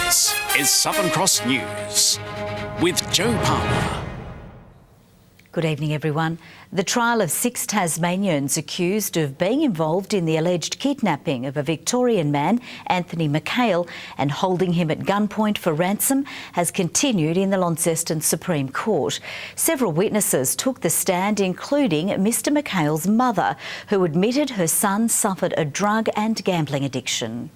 This is Southern Cross News with Joe Palmer. Good evening, everyone. The trial of 6 Tasmanians accused of being involved in the alleged kidnapping of a Victorian man, Anthony McHale, and holding him at gunpoint for ransom has continued in the Launceston Supreme Court. Several witnesses took the stand, including Mr McHale's mother, who admitted her son suffered a drug and gambling addiction.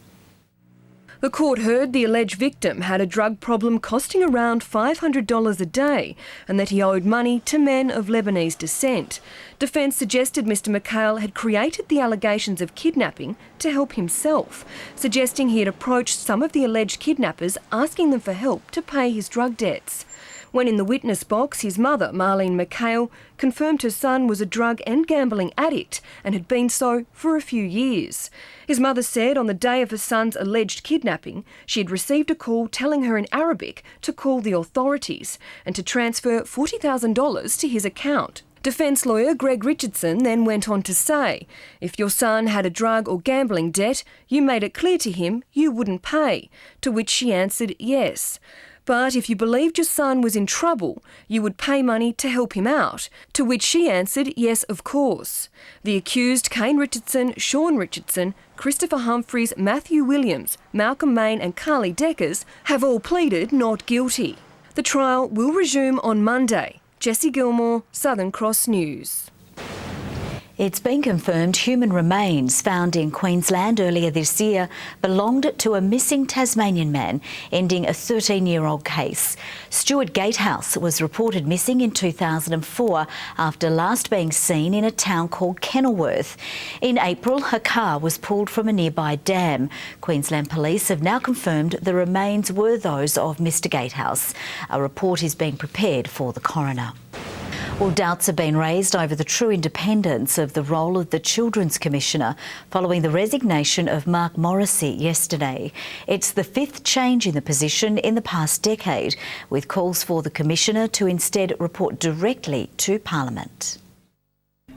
The court heard the alleged victim had a drug problem costing around $500 a day and that he owed money to men of Lebanese descent. Defence suggested Mr McHale had created the allegations of kidnapping to help himself, suggesting he had approached some of the alleged kidnappers asking them for help to pay his drug debts. When in the witness box, his mother, Marlene McHale, confirmed her son was a drug and gambling addict and had been so for a few years. His mother said on the day of her son's alleged kidnapping, she had received a call telling her in Arabic to call the authorities and to transfer $40,000 to his account. Defence lawyer Greg Richardson then went on to say, if your son had a drug or gambling debt, you made it clear to him you wouldn't pay, to which she answered yes. But if you believed your son was in trouble, you would pay money to help him out, to which she answered yes, of course. The accused, Kane Richardson, Sean Richardson, Christopher Humphreys, Matthew Williams, Malcolm Main and Carly Deckers have all pleaded not guilty. The trial will resume on Monday. Jessie Gilmore, Southern Cross News. It's been confirmed human remains found in Queensland earlier this year belonged to a missing Tasmanian man, ending a 13-year-old case. Stuart Gatehouse was reported missing in 2004 after last being seen in a town called Kenilworth. In April, her car was pulled from a nearby dam. Queensland Police have now confirmed the remains were those of Mr Gatehouse. A report is being prepared for the coroner. Well, doubts have been raised over the true independence of the role of the Children's Commissioner following the resignation of Mark Morrissey yesterday. It's the 5th change in the position in the past decade, with calls for the Commissioner to instead report directly to Parliament.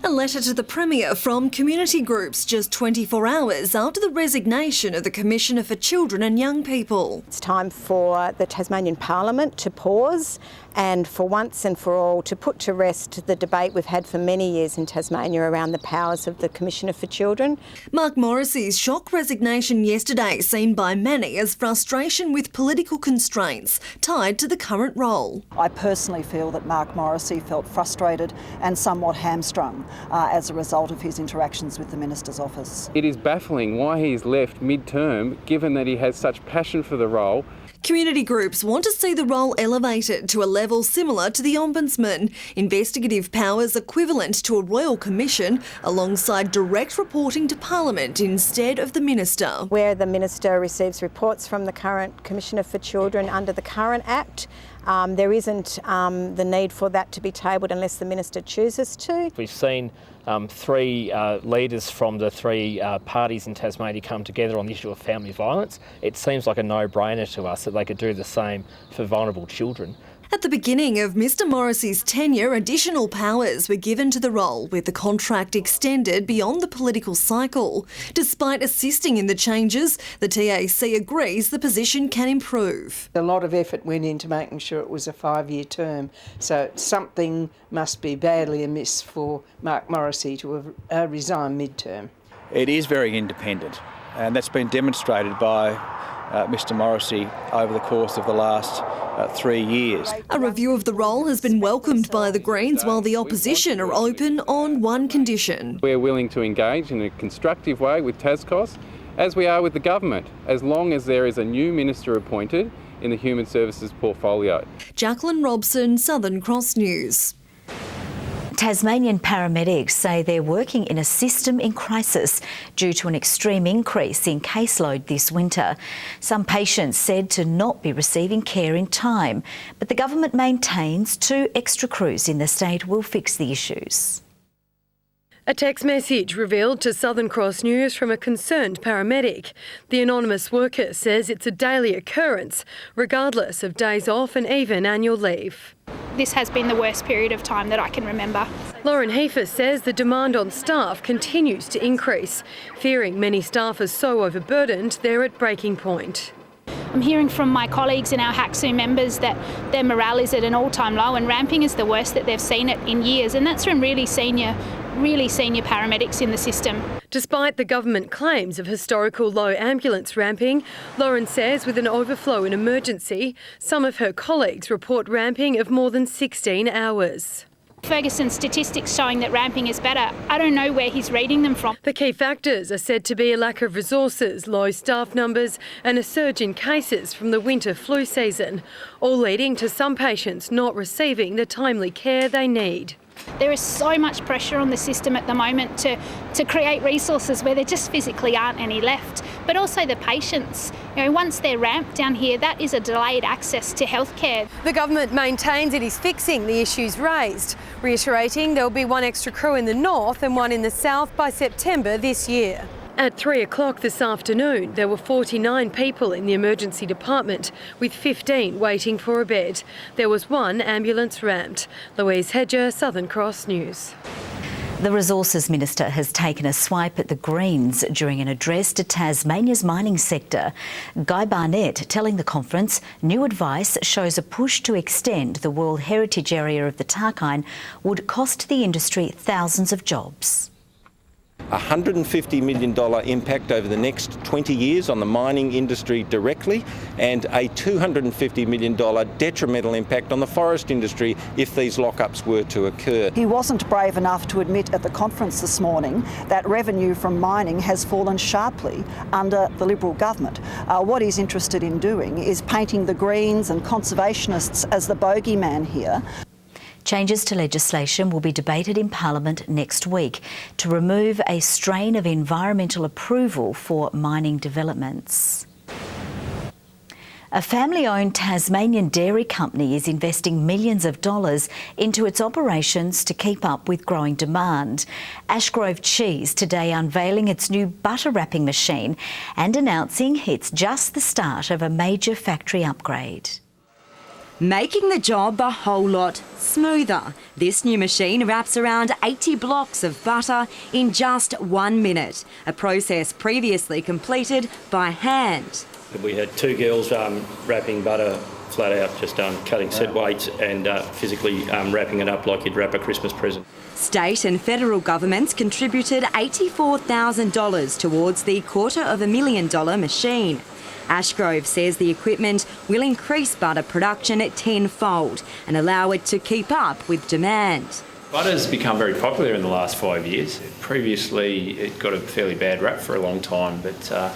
A letter to the Premier from community groups just 24 hours after the resignation of the Commissioner for Children and Young People. It's time for the Tasmanian Parliament to pause and for once and for all to put to rest the debate we've had for many years in Tasmania around the powers of the Commissioner for Children. Mark Morrissey's shock resignation yesterday seen by many as frustration with political constraints tied to the current role. I personally feel that Mark Morrissey felt frustrated and somewhat hamstrung as a result of his interactions with the Minister's office. It is baffling why he's left mid-term, given that he has such passion for the role. Community groups want to see the role elevated to a level similar to the Ombudsman, investigative powers equivalent to a Royal Commission, alongside direct reporting to Parliament instead of the Minister. Where the Minister receives reports from the current Commissioner for Children under the current Act, there isn't the need for that to be tabled unless the Minister chooses to. We've seen 3 leaders from the 3 parties in Tasmania come together on the issue of family violence. It seems like a no-brainer to us that they could do the same for vulnerable children. At the beginning of Mr Morrissey's tenure, additional powers were given to the role, with the contract extended beyond the political cycle. Despite assisting in the changes, the TAC agrees the position can improve. A lot of effort went into making sure it was a 5-year term, so something must be badly amiss for Mark Morrissey to have resigned mid-term. It is very independent, and that's been demonstrated by Mr Morrissey over the course of the last 3 years. A review of the role has been welcomed by the Greens, while the opposition are open on one condition. We're willing to engage in a constructive way with TASCOS, as we are with the government, as long as there is a new minister appointed in the Human Services portfolio. Jacqueline Robson, Southern Cross News. Tasmanian paramedics say they're working in a system in crisis due to an extreme increase in caseload this winter. Some patients said to not be receiving care in time, but the government maintains 2 extra crews in the state will fix the issues. A text message revealed to Southern Cross News from a concerned paramedic. The anonymous worker says it's a daily occurrence, regardless of days off and even annual leave. This has been the worst period of time that I can remember. Lauren Heifer says the demand on staff continues to increase, fearing many staff are so overburdened they're at breaking point. I'm hearing from my colleagues and our HACSU members that their morale is at an all-time low, and ramping is the worst that they've seen it in years, and that's from really senior paramedics in the system. Despite the government claims of historical low ambulance ramping, Lauren says with an overflow in emergency, some of her colleagues report ramping of more than 16 hours. Ferguson's statistics showing that ramping is better. I don't know where he's reading them from. The key factors are said to be a lack of resources, low staff numbers and a surge in cases from the winter flu season, all leading to some patients not receiving the timely care they need. There is so much pressure on the system at the moment to create resources where there just physically aren't any left, but also the patients. You know, once they're ramped down here, that is a delayed access to healthcare. The government maintains it is fixing the issues raised, reiterating there will be one extra crew in the north and one in the south by September this year. At 3 o'clock this afternoon, there were 49 people in the emergency department, with 15 waiting for a bed. There was one ambulance ramped. Louise Hedger, Southern Cross News. The Resources Minister has taken a swipe at the Greens during an address to Tasmania's mining sector. Guy Barnett telling the conference new advice shows a push to extend the World Heritage Area of the Tarkine would cost the industry thousands of jobs. $150 million impact over the next 20 years on the mining industry directly, and a $250 million detrimental impact on the forest industry if these lockups were to occur. He wasn't brave enough to admit at the conference this morning that revenue from mining has fallen sharply under the Liberal government. What he's interested in doing is painting the Greens and conservationists as the bogeyman here. Changes to legislation will be debated in Parliament next week to remove a strain of environmental approval for mining developments. A family-owned Tasmanian dairy company is investing millions of dollars into its operations to keep up with growing demand. Ashgrove Cheese today unveiling its new butter wrapping machine and announcing it's just the start of a major factory upgrade. Making the job a whole lot smoother. This new machine wraps around 80 blocks of butter in just 1 minute, a process previously completed by hand. We had two girls wrapping butter flat out, just cutting set weights and physically wrapping it up like you'd wrap a Christmas present. State and federal governments contributed $84,000 towards the $250,000 machine. Ashgrove says the equipment will increase butter production tenfold and allow it to keep up with demand. Butter's become very popular in the last 5 years. Previously, it got a fairly bad rap for a long time, but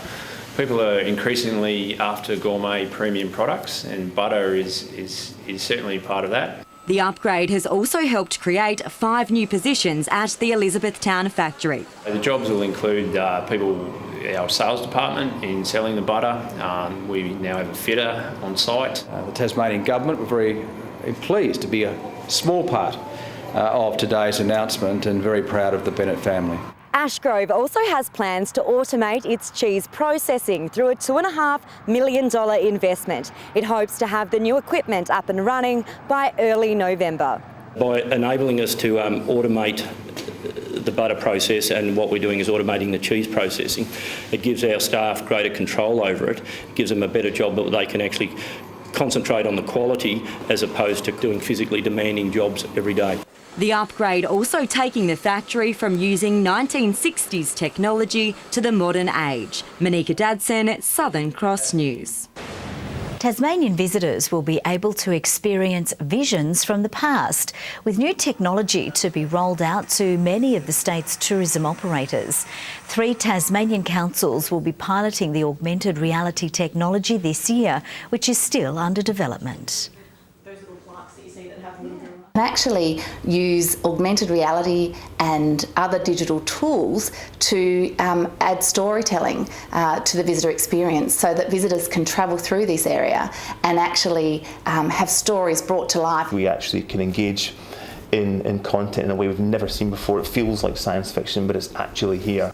people are increasingly after gourmet premium products, and butter is certainly part of that. The upgrade has also helped create 5 new positions at the Elizabethtown factory. The jobs will include our sales department in selling the butter. We now have a fitter on site. The Tasmanian government were very pleased to be a small part of today's announcement and very proud of the Bennett family. Ashgrove also has plans to automate its cheese processing through a $2.5 million investment. It hopes to have the new equipment up and running by early November. By enabling us to automate the butter process, and what we're doing is automating the cheese processing, it gives our staff greater control over it. It gives them a better job that they can actually concentrate on the quality as opposed to doing physically demanding jobs every day. The upgrade also taking the factory from using 1960s technology to the modern age. Monika Dadson, Southern Cross News. Tasmanian visitors will be able to experience visions from the past, with new technology to be rolled out to many of the state's tourism operators. 3 Tasmanian councils will be piloting the augmented reality technology this year, which is still under development. Actually use augmented reality and other digital tools to add storytelling to the visitor experience, so that visitors can travel through this area and actually have stories brought to life. We actually can engage in content in a way we've never seen before. It feels like science fiction, but it's actually here.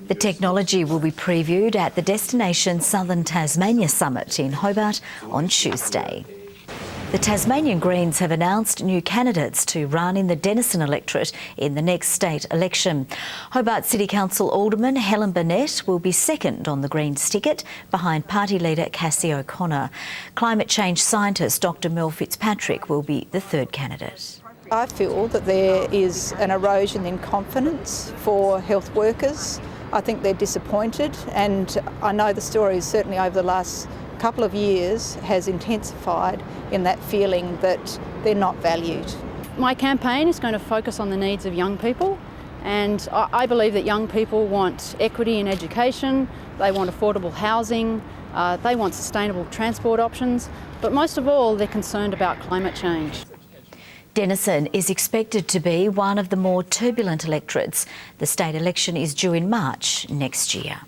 The technology will be previewed at the Destination Southern Tasmania Summit in Hobart on Tuesday. The Tasmanian Greens have announced new candidates to run in the Denison electorate in the next state election. Hobart City Council Alderman Helen Burnett will be second on the Greens ticket behind party leader Cassie O'Connor. Climate change scientist Dr Mel Fitzpatrick will be the third candidate. I feel that there is an erosion in confidence for health workers. I think they're disappointed, and I know the story is certainly over the last couple of years has intensified in that feeling that they're not valued. My campaign is going to focus on the needs of young people, and I believe that young people want equity in education, they want affordable housing, they want sustainable transport options, but most of all they're concerned about climate change. Denison is expected to be one of the more turbulent electorates. The state election is due in March next year.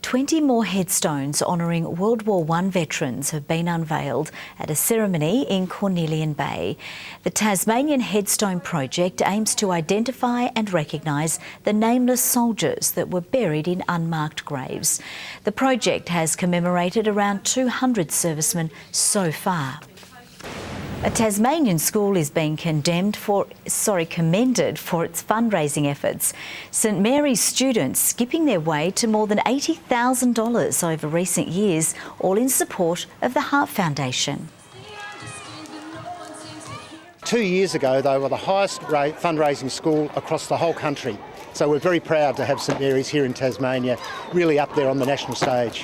20 more headstones honouring World War I veterans have been unveiled at a ceremony in Cornelian Bay. The Tasmanian Headstone Project aims to identify and recognise the nameless soldiers that were buried in unmarked graves. The project has commemorated around 200 servicemen so far. A Tasmanian school is being commended for its fundraising efforts. St Mary's students skipping their way to more than $80,000 over recent years, all in support of the Heart Foundation. 2 years ago, they were the highest rate fundraising school across the whole country. So we're very proud to have St Mary's here in Tasmania, really up there on the national stage.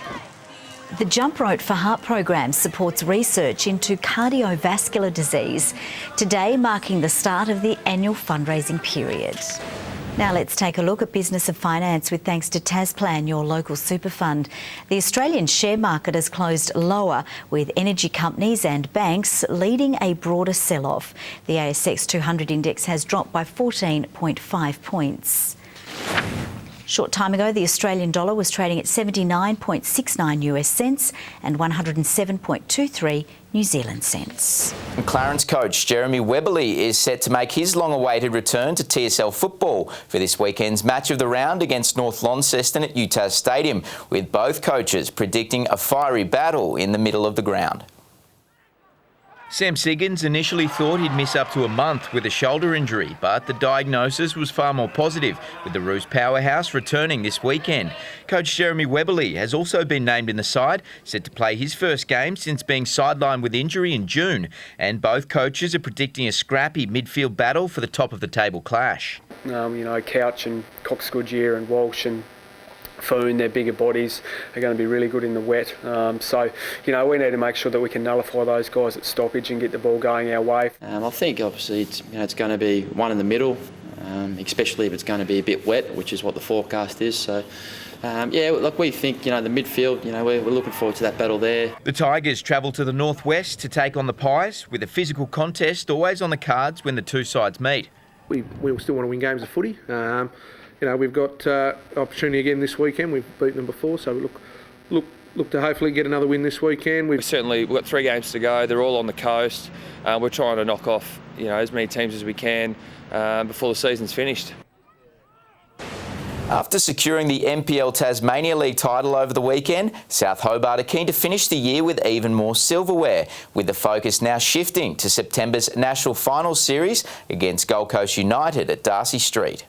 The Jump Rope for Heart program supports research into cardiovascular disease, today marking the start of the annual fundraising period. Now let's take a look at business and finance with thanks to Tasplan, your local super fund. The Australian share market has closed lower, with energy companies and banks leading a broader sell-off. The ASX 200 index has dropped by 14.5 points. Short time ago, the Australian dollar was trading at 79.69 US cents and 107.23 New Zealand cents. Clarence coach Jeremy Webberley is set to make his long-awaited return to TSL football for this weekend's match of the round against North Launceston at UTAS Stadium, with both coaches predicting a fiery battle in the middle of the ground. Sam Siggins initially thought he'd miss up to a month with a shoulder injury, but the diagnosis was far more positive, with the Roos powerhouse returning this weekend. Coach Jeremy Webberley has also been named in the side, set to play his first game since being sidelined with injury in June, and both coaches are predicting a scrappy midfield battle for the top of the table clash. Couch and Cox Goodyear and Walsh and Foon, their bigger bodies are going to be really good in the wet. So we need to make sure that we can nullify those guys at stoppage and get the ball going our way. I think obviously it's going to be one in the middle, especially if it's going to be a bit wet, which is what the forecast is. So we think the midfield, we're looking forward to that battle there. The Tigers travel to the northwest to take on the Pies, with a physical contest always on the cards when the two sides meet. We still want to win games of footy. We've got opportunity again this weekend. We've beaten them before, so we look to hopefully get another win this weekend. We've got 3 games to go. They're all on the coast. We're trying to knock off as many teams as we can before the season's finished. After securing the NPL Tasmania League title over the weekend, South Hobart are keen to finish the year with even more silverware, with the focus now shifting to September's National Finals Series against Gold Coast United at Darcy Street.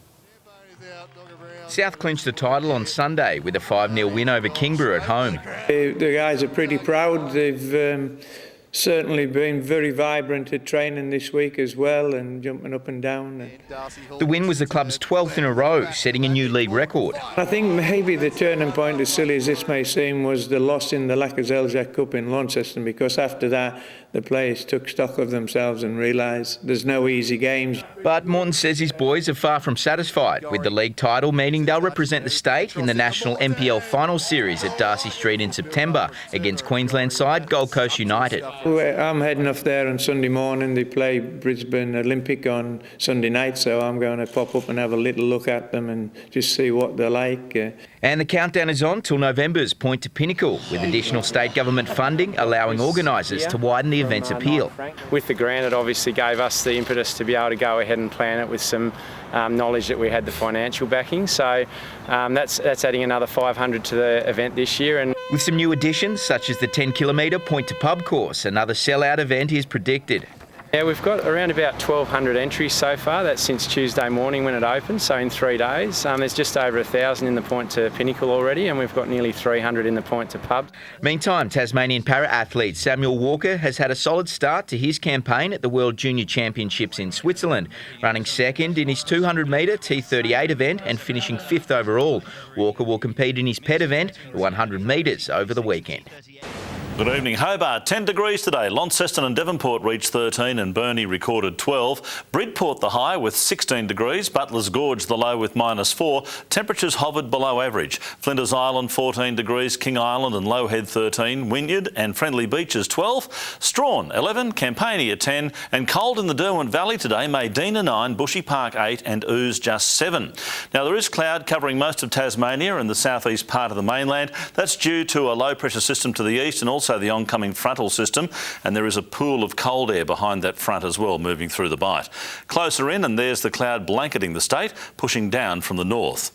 South clinched the title on Sunday with a 5-0 win over Kingborough at home. The guys are pretty proud. They've certainly been very vibrant at training this week as well, and jumping up and down. The win was the club's 12th in a row, setting a new league record. I think maybe the turning point, as silly as this may seem, was the loss in the Lacazette Cup in Launceston, because after that the players took stock of themselves and realised there's no easy games. But Morton says his boys are far from satisfied with the league title, meaning they'll represent the state in the National NPL Final Series at Darcy Street in September against Queensland side Gold Coast United. I'm heading off there on Sunday morning. They play Brisbane Olympic on Sunday night, so I'm going to pop up and have a little look at them and just see what they're like. And the countdown is on till November's Point to Pinnacle, with additional state government funding allowing organisers to widen the event's appeal. With the grant, it obviously gave us the impetus to be able to go ahead and plan it with some knowledge that we had the financial backing. So that's adding another 500 to the event this year. And With some new additions, such as the 10-kilometre point-to-pub course, another sell-out event is predicted. Yeah, we've got around about 1,200 entries so far. That's since Tuesday morning when it opened, so in 3 days. There's just over 1,000 in the point to Pinnacle already, and we've got nearly 300 in the point to pub. Meantime, Tasmanian para-athlete Samuel Walker has had a solid start to his campaign at the World Junior Championships in Switzerland, running second in his 200-metre T38 event and finishing 5th overall. Walker will compete in his pet event, the 100 metres, over the weekend. Good evening. Hobart, 10 degrees today. Launceston and Devonport reached 13 and Burnie recorded 12. Bridport the high with 16 degrees. Butler's Gorge the low with -4. Temperatures hovered below average. Flinders Island 14 degrees. King Island and Lowhead 13. Wynyard and Friendly Beaches 12. Strawn 11. Campania 10. And cold in the Derwent Valley today. Maydena 9. Bushy Park 8 and Ooze just 7. Now there is cloud covering most of Tasmania and the southeast part of the mainland. That's due to a low pressure system to the east and also the oncoming frontal system, and there is a pool of cold air behind that front as well moving through the bight. Closer in and there's the cloud blanketing the state, pushing down from the north.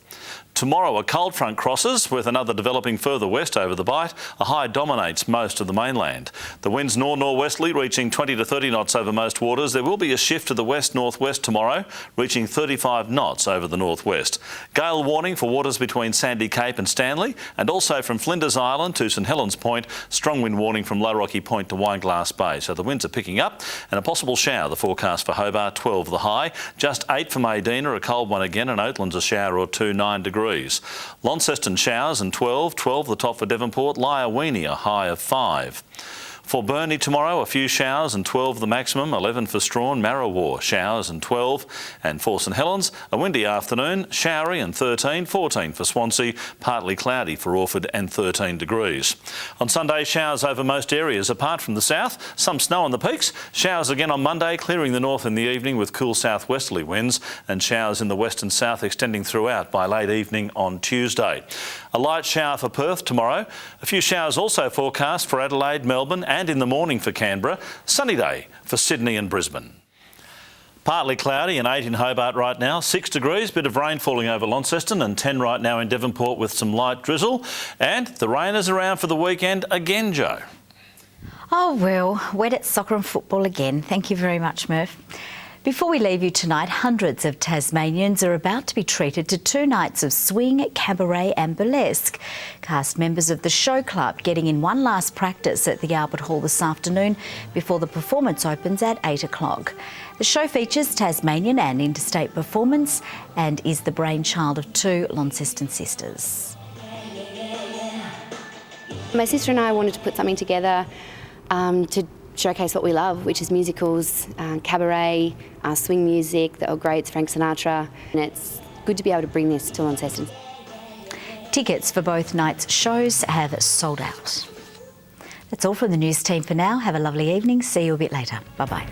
Tomorrow a cold front crosses with another developing further west over the bight. A high dominates most of the mainland. The winds north-northwesterly reaching 20 to 30 knots over most waters. There will be a shift to the west-northwest tomorrow, reaching 35 knots over the northwest. Gale warning for waters between Sandy Cape and Stanley, and also from Flinders Island to St Helens Point. Strong wind warning from Low Rocky Point to Wineglass Bay. So the winds are picking up, and a possible shower. The forecast for Hobart, 12 the high. Just 8 for Maydena, a cold one again, and Oatlands a shower or 2, 9 degrees. Launceston showers and 12 the top for Devonport. Lyawini a high of 5. For Burnie tomorrow, a few showers and 12 the maximum, 11 for Strawn. Marrawar showers and 12. And for St Helens, a windy afternoon, showery and 13, 14 for Swansea, partly cloudy for Orford and 13 degrees. On Sunday, showers over most areas apart from the south, some snow on the peaks. Showers again on Monday, clearing the north in the evening with cool southwesterly winds, and showers in the west and south extending throughout by late evening on Tuesday. A light shower for Perth tomorrow. A few showers also forecast for Adelaide, Melbourne and in the morning for Canberra. Sunny day for Sydney and Brisbane. Partly cloudy and 8 in Hobart right now, 6 degrees, bit of rain falling over Launceston and 10 right now in Devonport with some light drizzle. And the rain is around for the weekend again, Jo. Oh well, wet at soccer and football again. Thank you very much, Murph. Before we leave you tonight, hundreds of Tasmanians are about to be treated to 2 nights of swing, cabaret and burlesque. Cast members of the show club getting in one last practice at the Albert Hall this afternoon before the performance opens at 8 o'clock. The show features Tasmanian and interstate performance and is the brainchild of 2 Launceston sisters. My sister and I wanted to put something together to showcase what we love, which is musicals, cabaret, swing music, the old greats, Frank Sinatra, and it's good to be able to bring this to Launceston. Tickets for both nights' shows have sold out. That's all from the news team for now. Have a lovely evening. See you a bit later. Bye-bye.